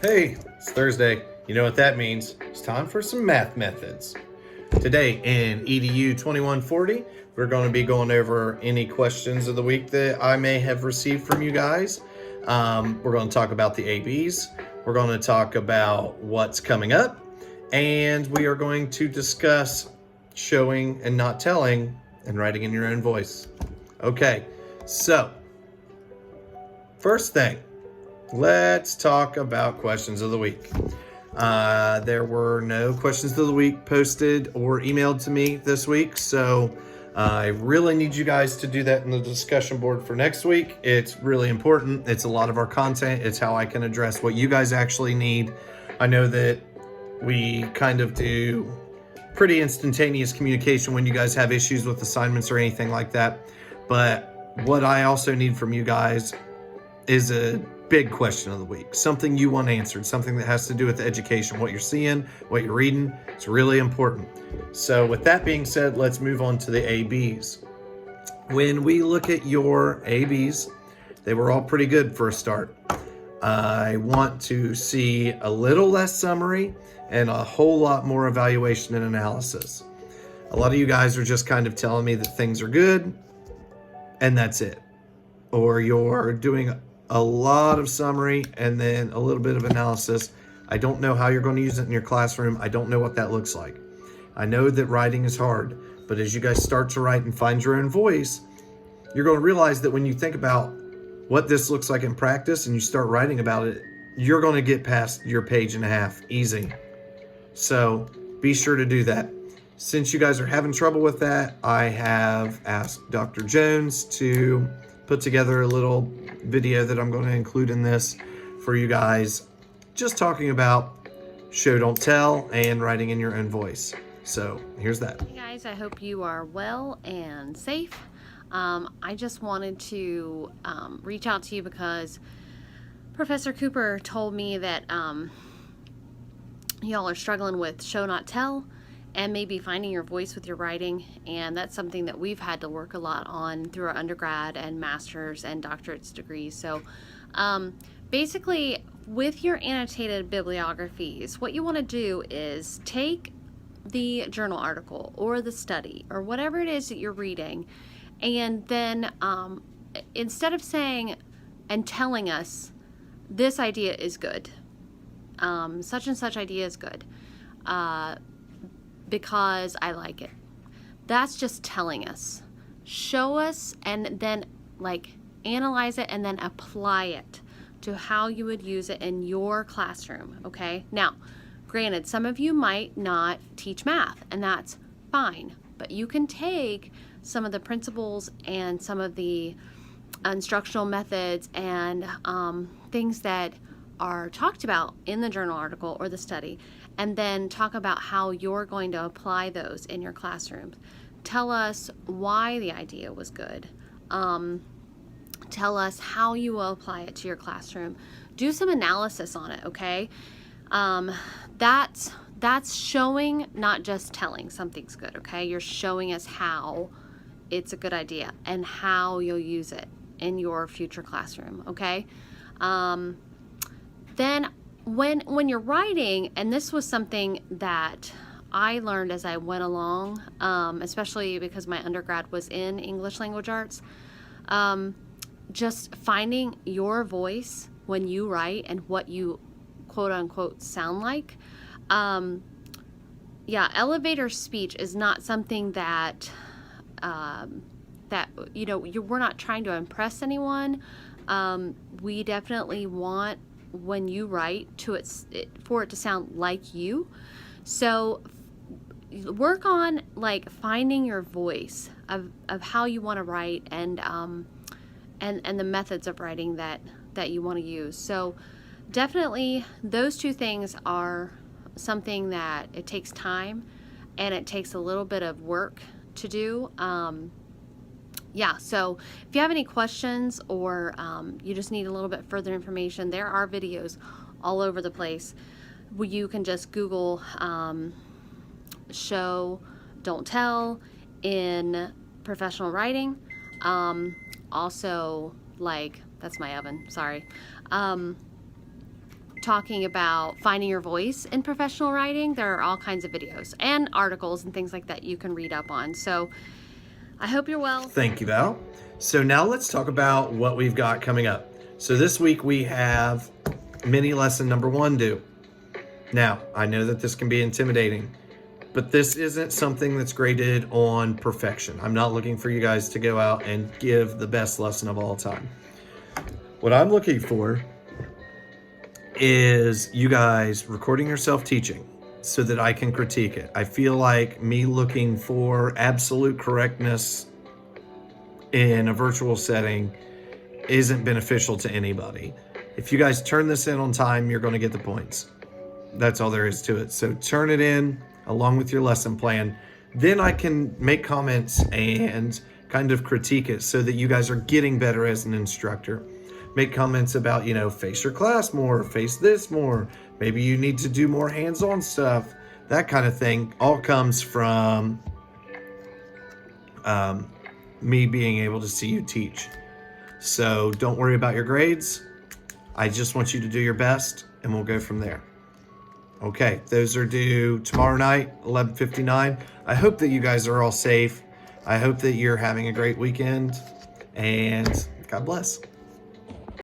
Hey, it's Thursday. You know what that means. It's time for some math methods. Today in EDU 2140, we're going to be going over any questions of the week that I may have received from you guys. We're going to talk about the ABs. We're going to talk about what's coming up. And we are going to discuss showing and not telling and writing in your own voice. Okay, so first thing, let's talk about questions of the week. There were no questions of the week posted or emailed to me this week, so I really need you guys to do that in the discussion board for next week. It's really important. It's a lot of our content. It's how I can address what you guys actually need. I know that we kind of do pretty instantaneous communication when you guys have issues with assignments or anything like that, but what I also need from you guys is a big question of the week, something you want answered, something that has to do with education, what you're seeing, what you're reading. It's really important. So with that being said, let's move on to the ABs. When we look at your ABs, they were all pretty good for a start. I want to see a little less summary and a whole lot more evaluation and analysis. A lot of you guys are just kind of telling me that things are good and that's it. Or you're doing a lot of summary and then a little bit of analysis. I don't know how you're going to use it in your classroom. I don't know what that looks like. I know that writing is hard, but as you guys start to write and find your own voice, you're going to realize that when you think about what this looks like in practice and you start writing about it, you're going to get past your page and a half easy. So be sure to do that. Since you guys are having trouble with that, I have asked Dr. Jones to put together a little video that I'm going to include in this for you guys, just talking about show, don't tell, and writing in your own voice. So here's that. Hey guys, I hope you are well and safe. I just wanted to reach out to you because Professor Cooper told me that y'all are struggling with show, not tell, and maybe finding your voice with your writing, and that's something that we've had to work a lot on through our undergrad and master's and doctorate's degrees. So basically, with your annotated bibliographies, what you want to do is take the journal article or the study or whatever it is that you're reading, and then instead of saying and telling us this idea is good, such and such idea is good, because I like it. That's just telling us. Show us and then analyze it and then apply it to how you would use it in your classroom, okay? Now, granted, some of you might not teach math, and that's fine, but you can take some of the principles and some of the instructional methods and things that are talked about in the journal article or the study, and then talk about how you're going to apply those in your classrooms. Tell us why the idea was good. Tell us how you will apply it to your classroom. Do some analysis on it, okay? That's showing, not just telling something's good, okay? You're showing us how it's a good idea and how you'll use it in your future classroom, okay? Then when you're writing, and this was something that I learned as I went along, especially because my undergrad was in English language arts, just finding your voice when you write and what you quote unquote sound like. Elevator speech is not something that we're not trying to impress anyone. We definitely want, when you write, for it to sound like you. So work on finding your voice of how you want to write and the methods of writing that you want to use. So definitely those two things are something that it takes time and it takes a little bit of work to do. So if you have any questions or you just need a little bit further information, there are videos all over the place. You can just Google show, don't tell in professional writing. Also, that's my oven, sorry. talking about finding your voice in professional writing. There are all kinds of videos and articles and things like that you can read up on. So I hope you're well. Thank you, Val. So now let's talk about what we've got coming up. So this week we have mini lesson number 1 due. Now, I know that this can be intimidating, but this isn't something that's graded on perfection. I'm not looking for you guys to go out and give the best lesson of all time. What I'm looking for is you guys recording yourself teaching so that I can critique it. I feel like me looking for absolute correctness in a virtual setting isn't beneficial to anybody. If you guys turn this in on time, you're going to get the points. That's all there is to it. So turn it in along with your lesson plan. Then I can make comments and kind of critique it so that you guys are getting better as an instructor. Make comments about, face your class more, face this more. Maybe you need to do more hands-on stuff. That kind of thing all comes from me being able to see you teach. So don't worry about your grades. I just want you to do your best and we'll go from there. Okay, those are due tomorrow night, 11:59. I hope that you guys are all safe. I hope that you're having a great weekend and God bless.